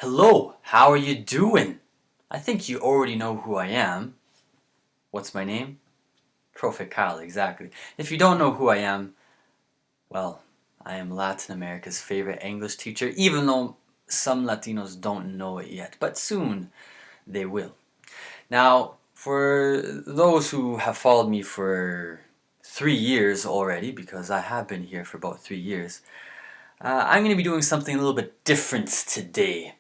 Hello, how are you doing? I think you already know who I am. What's my name? Profe Calle, exactly. If you don't know who I am, well, I am Latin America's favorite English teacher, even though some Latinos don't know it yet, but soon they will. Now, for those who have followed me for 3 years already, because I have been here for about 3 years, I'm going to be doing something a little bit different today.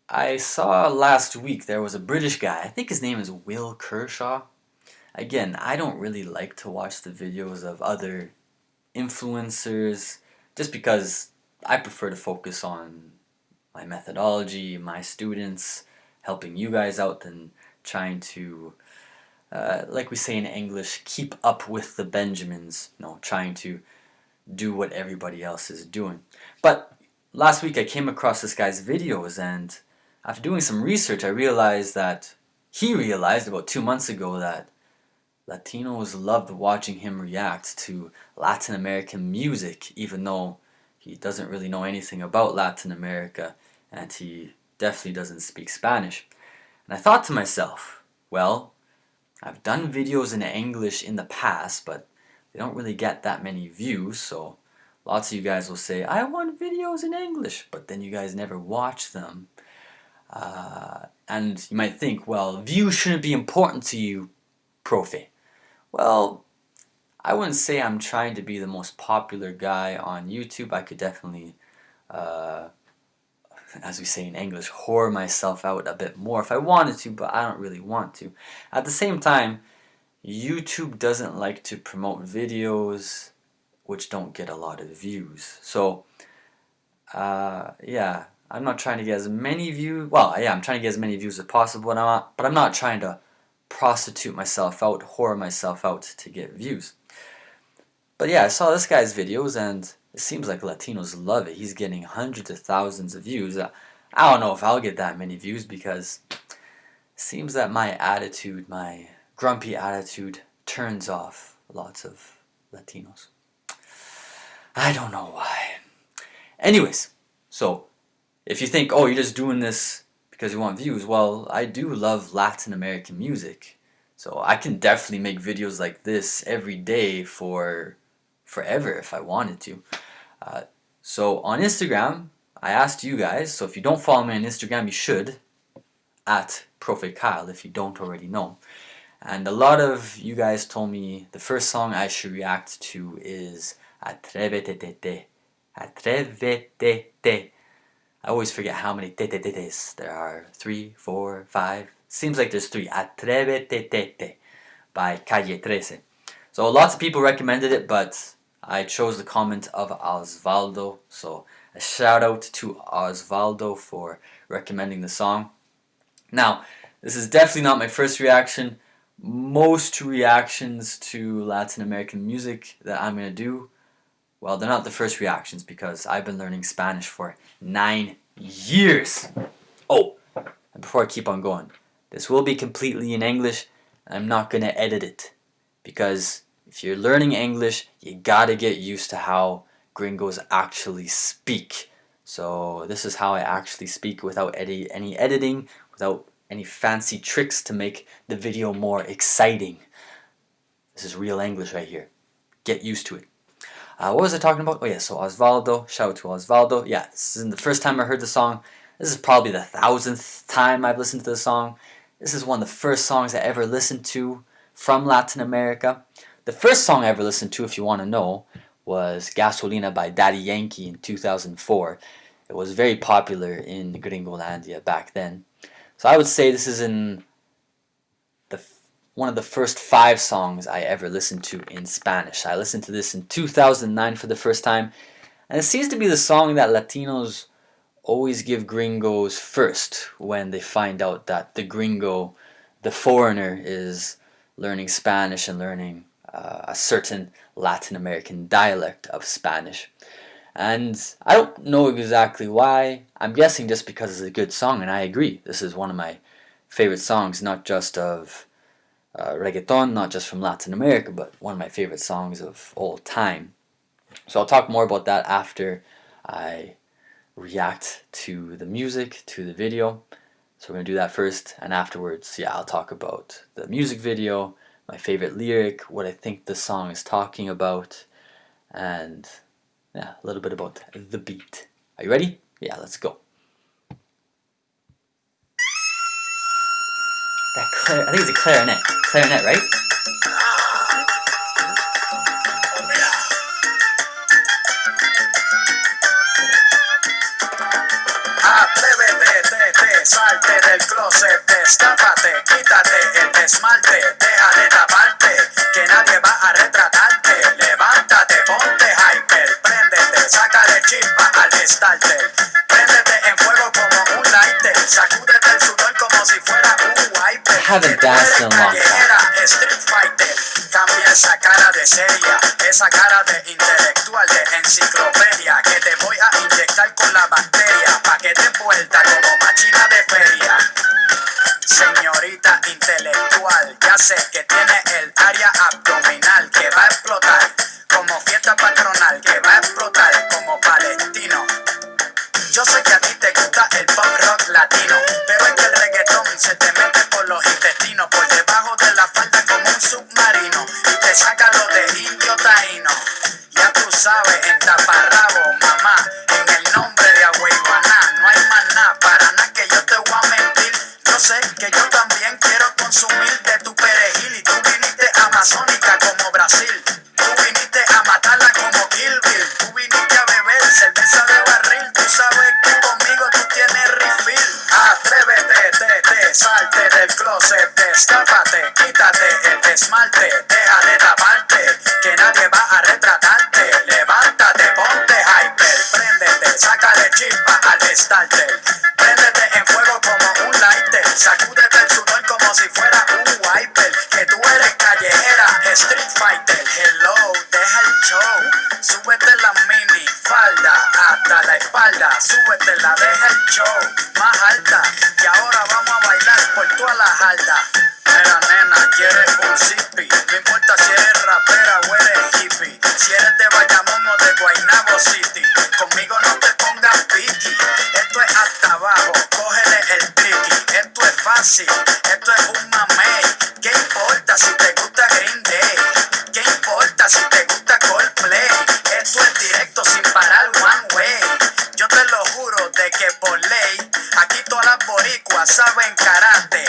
I saw last week there was a British guy, I think his name is Will Kershaw. Again, I don't really like to watch the videos of other influencers just because I prefer to focus on my methodology, my students, helping you guys out than trying to, like we say in English, keep up with the Benjamins, trying to do what everybody else is doing. But last week I came across this guy's videos, and after doing some research I realized that he realized about 2 months ago that Latinos loved watching him react to Latin American music, even though he doesn't really know anything about Latin America and he definitely doesn't speak Spanish. And I thought to myself, well, I've done videos in English in the past, but they don't really get that many views, so lots of you guys will say, I want videos in English, but then you guys never watch them. And you might think, well, views shouldn't be important to you, Profe. Well, I wouldn't say I'm trying to be the most popular guy on YouTube. I could definitely, as we say in English, whore myself out a bit more if I wanted to, but I don't really want to. At the same time, YouTube doesn't like to promote videos which don't get a lot of views. So, yeah, I'm not trying to get as many views. Well, yeah, I'm trying to get as many views as possible, but I'm not trying to prostitute myself out, whore myself out to get views. But yeah, I saw this guy's videos, and it seems like Latinos love it. He's getting hundreds of thousands of views. I don't know if I'll get that many views because it seems that my attitude, my grumpy attitude, turns off lots of Latinos. I don't know why. Anyways, so if you think, oh, you're just doing this because you want views, well, I do love Latin American music. So I can definitely make videos like this every day for forever if I wanted to. So on Instagram, I asked you guys, so if you don't follow me on Instagram, you should, at Profe Kyle, if you don't already know. And a lot of you guys told me the first song I should react to is Atrévete. Atrévete. I always forget how many tetetetes there are. 3, 4, 5. Seems like there's 3. Atrévete by Calle 13. So lots of people recommended it, but I chose the comment of Osvaldo. So a shout out to Osvaldo for recommending the song. Now, this is definitely not my first reaction. Most reactions to Latin American music that I'm going to do, well, they're not the first reactions because I've been learning Spanish for 9 years. Oh, and before I keep on going, this will be completely in English. I'm not going to edit it because if you're learning English, you gotta get used to how gringos actually speak. So this is how I actually speak without any editing, without any fancy tricks to make the video more exciting. This is real English right here. Get used to it. What was I talking about? Oh yeah, so Osvaldo. Shout out to Osvaldo. Yeah, this isn't the first time I heard the song. This is probably the 1000th time I've listened to the song. This is one of the first songs I ever listened to from Latin America. The first song I ever listened to, if you want to know, was Gasolina by Daddy Yankee in 2004. It was very popular in Gringolandia back then. So I would say this is one of the first 5 songs I ever listened to in Spanish. I listened to this in 2009 for the first time, and it seems to be the song that Latinos always give gringos first when they find out that the gringo, the foreigner, is learning Spanish and learning a certain Latin American dialect of Spanish. And I don't know exactly why. I'm guessing just because it's a good song, and I agree. This is one of my favorite songs, not just of reggaeton, not just from Latin America, but one of my favorite songs of all time. So I'll talk more about that after I react to the music, to the video. So we're going to do that first, and afterwards, yeah, I'll talk about the music video, my favorite lyric, what I think the song is talking about, and yeah, a little bit about the beat. Are you ready? Yeah, let's go. I think it's a clarinet. Clarinet, right? Atrévete, salte del closet, destápate, quítate el esmalte, deja de taparte, que nadie va a retratarte. Levántate, ponte hyper, préndete, sácale chispa al starter. Préndete en fuego como un lighter, sacúdete el sudor como si fuera un wiper. Haven't danced in a long time. Street fighter, cambia esa cara de seria, esa cara de intelectual, de enciclopedia, que te voy a inyectar con la bacteria, pa' que te vuelta como máquina de feria. Señorita intelectual, ya sé que tiene el área abdominal que va a explotar, como fiesta patronal, que va a explotar como palestino. Yo sé que a ti te gusta el pop rock latino, pero es que el reggaetón se te mete por los intestinos, por debajo de la falda como un submarino, y te saca lo de indio taíno. Ya tú sabes, en taparrabo, mamá, en el nombre de Agüeyuaná, no hay más nada, para nada que yo te voy a mentir. Yo sé que yo también quiero consumir de tu perejil, y tú viniste amazónica como Brasil, tú viniste a matarla como Kill Bill, tú viniste a beber cerveza de barril, tú sabes que conmigo tú tienes refill. Atrévete, salte del closet, destápate, quítate el esmalte, deja de taparte, que nadie va a retratarte. Levántate, ponte hyper, préndete, sácale chispa al starter. Préndete en fuego como un lighter, sacúdete el sudor como si fuera un wiper, que tú eres callejera, street fighter. Hello, deja el show, súbete la mini falda hasta la espalda, súbetela, deja el show más alta, y ahora vamos a bailar por toda la jarda. Mira nena, quieres un zippy, no importa si eres rapera o eres hippie, si eres de Bayamón o de Guaynabo City, conmigo no te pongas piqui. Esto es hasta abajo, cógele el tricky, esto es fácil, esto es un mamey. ¿Qué importa si te gusta Green Day? ¿Qué importa si te gusta Coldplay? Esto es directo sin parar one way. Yo te lo juro de que por ley, aquí todas las boricuas saben karate.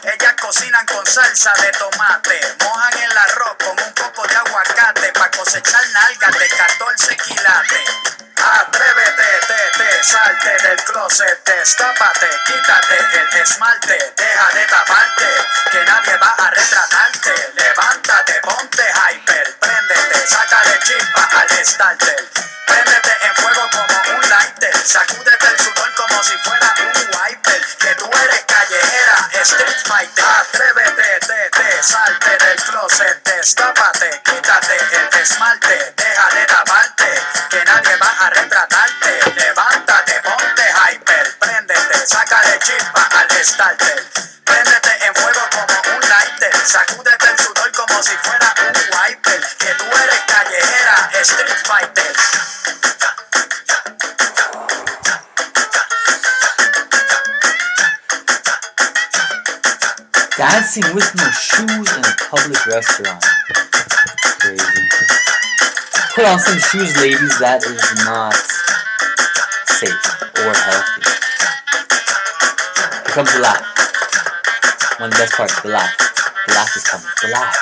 Ellas cocinan con salsa de tomate, mojan el arroz con un poco de aguacate, pa' cosechar nalgas de 14 quilates. Atrévete, salte del closet, destápate, quítate el esmalte, deja de taparte, que nadie va a retratarte. Levántate, ponte hyper, préndete, sácale chispa al starter. Préndete en fuego como un lighter, sacúdete el sudor como si fuera un wiper, que tú eres callejera, street fighter. Atrévete, salte del closet, destápate, quítate el esmalte, deja de taparte, que nadie va a retratarte. Levántate, ponte hyper, préndete, sácale chispa al starter. Préndete en fuego como un lighter, sacúdete el sudor como si fuera un wiper, que tú eres callejera, street fighter. Dancing with no shoes in a public restaurant. Crazy. Put on some shoes, ladies. That is not safe or healthy. Here comes the laugh. One of the best parts, the laugh. The laugh is coming. The laugh.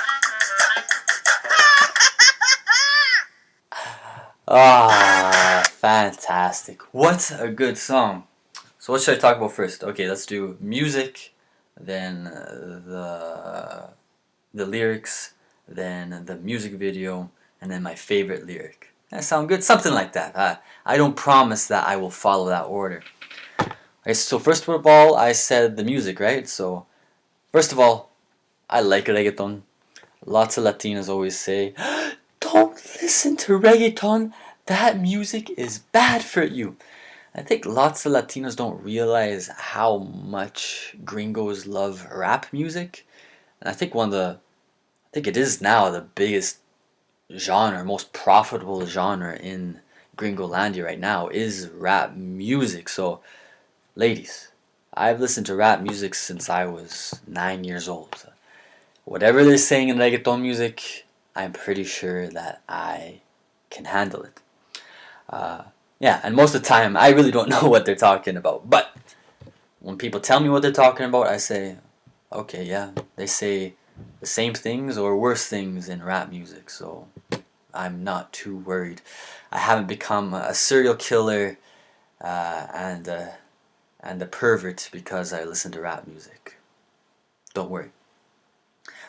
Ah, fantastic. What a good song. So what should I talk about first? Okay, let's do music, then the lyrics, then the music video, and then my favorite lyric. That sound good? Something like that. I don't promise that I will follow that order. Okay, so first of all, I said the music, right? So first of all, I like reggaeton. Lots of Latinas always say, don't listen to reggaeton, that music is bad for you. I think lots of Latinos don't realize how much gringos love rap music. And I think it is now the biggest genre, most profitable genre in Gringolandia right now is rap music. So, ladies, I've listened to rap music since I was 9 years old. Whatever they're saying in reggaeton music, I'm pretty sure that I can handle it. Yeah, and most of the time, I really don't know what they're talking about. But when people tell me what they're talking about, I say, okay, yeah, they say the same things or worse things in rap music, so I'm not too worried. I haven't become a serial killer and a pervert because I listen to rap music. Don't worry.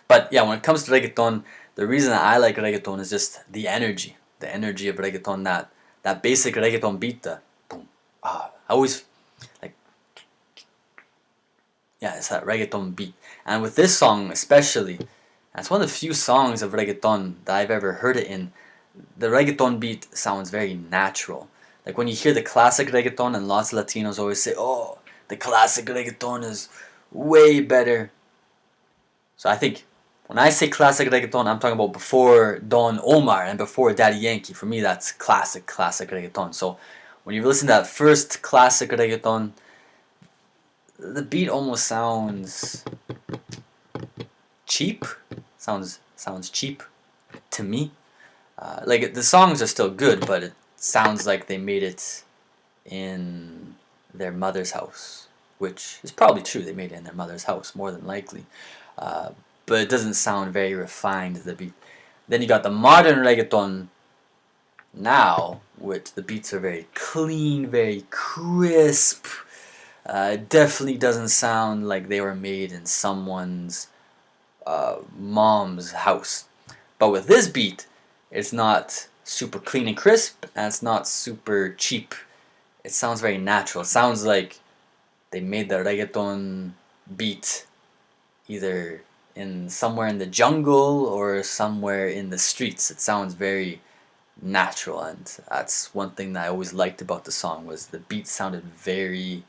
But yeah, when it comes to reggaeton, the reason I like reggaeton is just the energy of reggaeton, that basic reggaeton beat, the boom, I always like, yeah, it's that reggaeton beat. And with this song especially, it's one of the few songs of reggaeton that I've ever heard it in. The reggaeton beat sounds very natural. Like when you hear the classic reggaeton, and lots of Latinos always say, oh, the classic reggaeton is way better. So I think when I say classic reggaeton, I'm talking about before Don Omar and before Daddy Yankee. For me, that's classic reggaeton. So when you listen to that first classic reggaeton, the beat almost sounds cheap. Sounds cheap to me. Like the songs are still good, but it sounds like they made it in their mother's house, which is probably true. They made it in their mother's house, more than likely. But it doesn't sound very refined, the beat. Then you got the modern reggaeton now, which the beats are very clean, very crisp. Definitely doesn't sound like they were made in someone's mom's house. But with this beat, it's not super clean and crisp, and it's not super cheap. It sounds very natural. It sounds like they made the reggaeton beat either in somewhere in the jungle or somewhere in the streets. It sounds very natural, and that's one thing that I always liked about the song, was the beat sounded very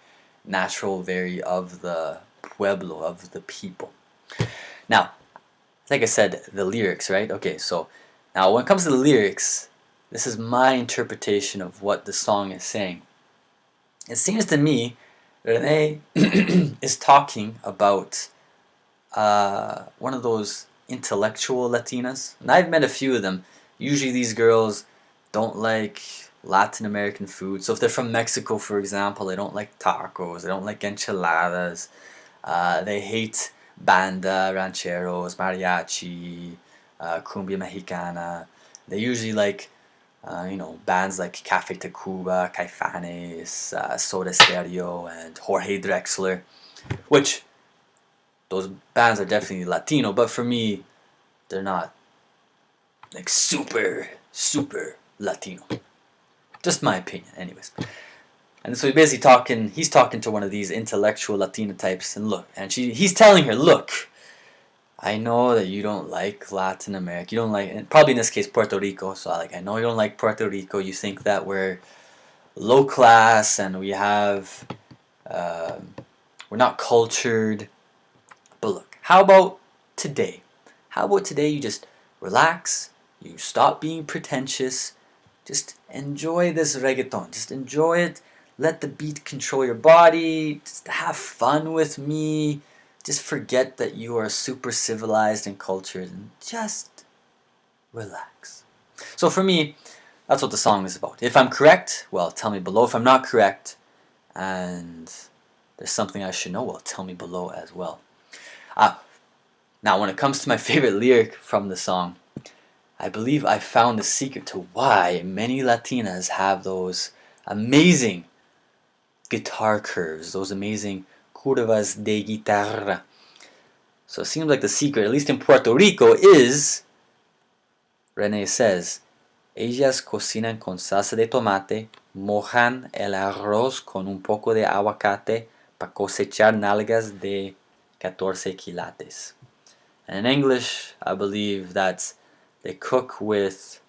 natural, very of the pueblo, of the people. Now, like I said, the lyrics, right? Okay, so now when it comes to the lyrics, this is my interpretation of what the song is saying. It seems to me Renee is talking about one of those intellectual Latinas, and I've met a few of them. Usually these girls don't like Latin American food. So if they're from Mexico, for example, they don't like tacos, they don't like enchiladas, they hate banda, rancheros, mariachi, cumbia mexicana. They usually like bands like Café Tacuba, Caifanes, Soda Stereo, and Jorge Drexler, which those bands are definitely Latino, but for me, they're not like super Latino. Just my opinion, anyways. And so he's talking to one of these intellectual Latina types, and he's telling her, look, I know that you don't like Latin America. You don't like, and probably in this case, Puerto Rico. So I know you don't like Puerto Rico. You think that we're low class and we're not cultured. But look, how about today? How about today you just relax, you stop being pretentious, just enjoy this reggaeton. Just enjoy it. Let the beat control your body. Just have fun with me. Just forget that you are super civilized and cultured and just relax. So for me, that's what the song is about. If I'm correct, well, tell me below. If I'm not correct and there's something I should know, well, tell me below as well. Now, when it comes to my favorite lyric from the song, I believe I found the secret to why many Latinas have those amazing guitar curves, those amazing curvas de guitarra. So it seems like the secret, at least in Puerto Rico, is, Renee says, ellas cocinan con salsa de tomate, mojan el arroz con un poco de aguacate para cosechar nalgas de 14 quilates. And in English, I believe that they cook with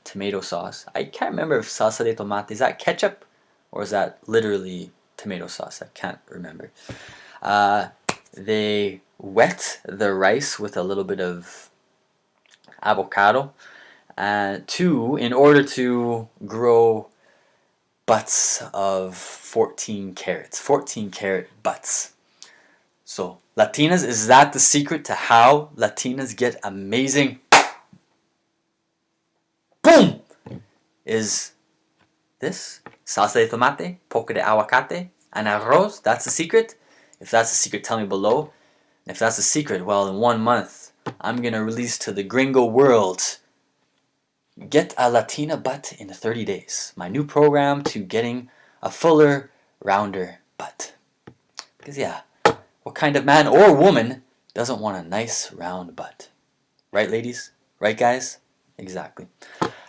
tomato sauce. I can't remember if salsa de tomate, is that ketchup or is that literally tomato sauce? I can't remember. They wet the rice with a little bit of avocado, And 2, in order to grow butts of 14 carats. 14 carat butts. So, Latinas, is that the secret to how Latinas get amazing? Boom! Is this salsa de tomate, poco de aguacate, and arroz? That's the secret? If that's the secret, tell me below. And if that's the secret, well, in 1 month, I'm going to release to the gringo world Get a Latina Butt in 30 Days. My new program to getting a fuller, rounder butt. Because yeah, what kind of man or woman doesn't want a nice round butt? Right, ladies? Right, guys? Exactly.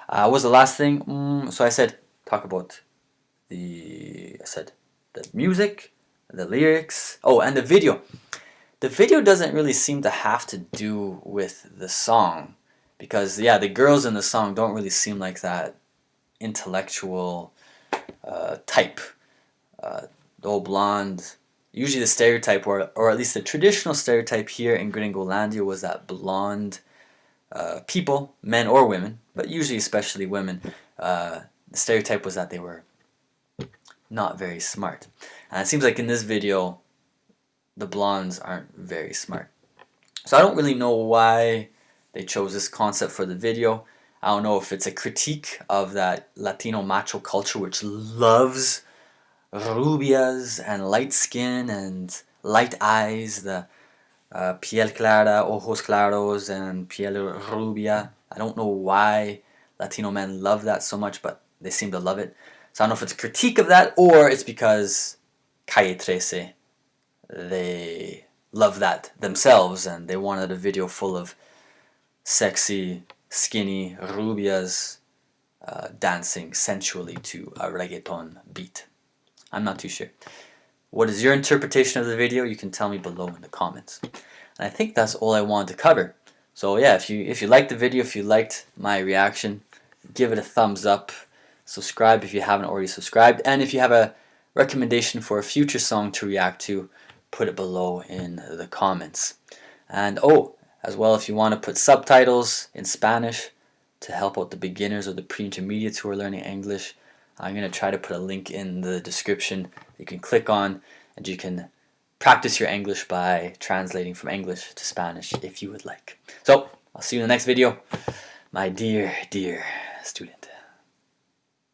What was the last thing? So I said, talk about the music, the lyrics, oh, and the video. The video doesn't really seem to have to do with the song, because yeah, the girls in the song don't really seem like that intellectual type. All blonde. Usually the stereotype, or at least the traditional stereotype here in Gringolandia, was that blonde people, men or women, but usually especially women, the stereotype was that they were not very smart. And it seems like in this video, the blondes aren't very smart. So I don't really know why they chose this concept for the video. I don't know if it's a critique of that Latino macho culture which loves rubias and light skin and light eyes, the piel clara, ojos claros, and piel rubia. I don't know why Latino men love that so much, but they seem to love it. So I don't know if it's a critique of that, or it's because Calle 13, they love that themselves and they wanted a video full of sexy, skinny rubias dancing sensually to a reggaeton beat. I'm not too sure. What is your interpretation of the video? You can tell me below in the comments. And I think that's all I wanted to cover. So yeah, if you liked the video, if you liked my reaction, give it a thumbs up. Subscribe if you haven't already subscribed. And if you have a recommendation for a future song to react to, put it below in the comments. And oh, as well, if you want to put subtitles in Spanish to help out the beginners or the pre-intermediates who are learning English, I'm going to try to put a link in the description you can click on, and you can practice your English by translating from English to Spanish if you would like. So, I'll see you in the next video, my dear, dear student.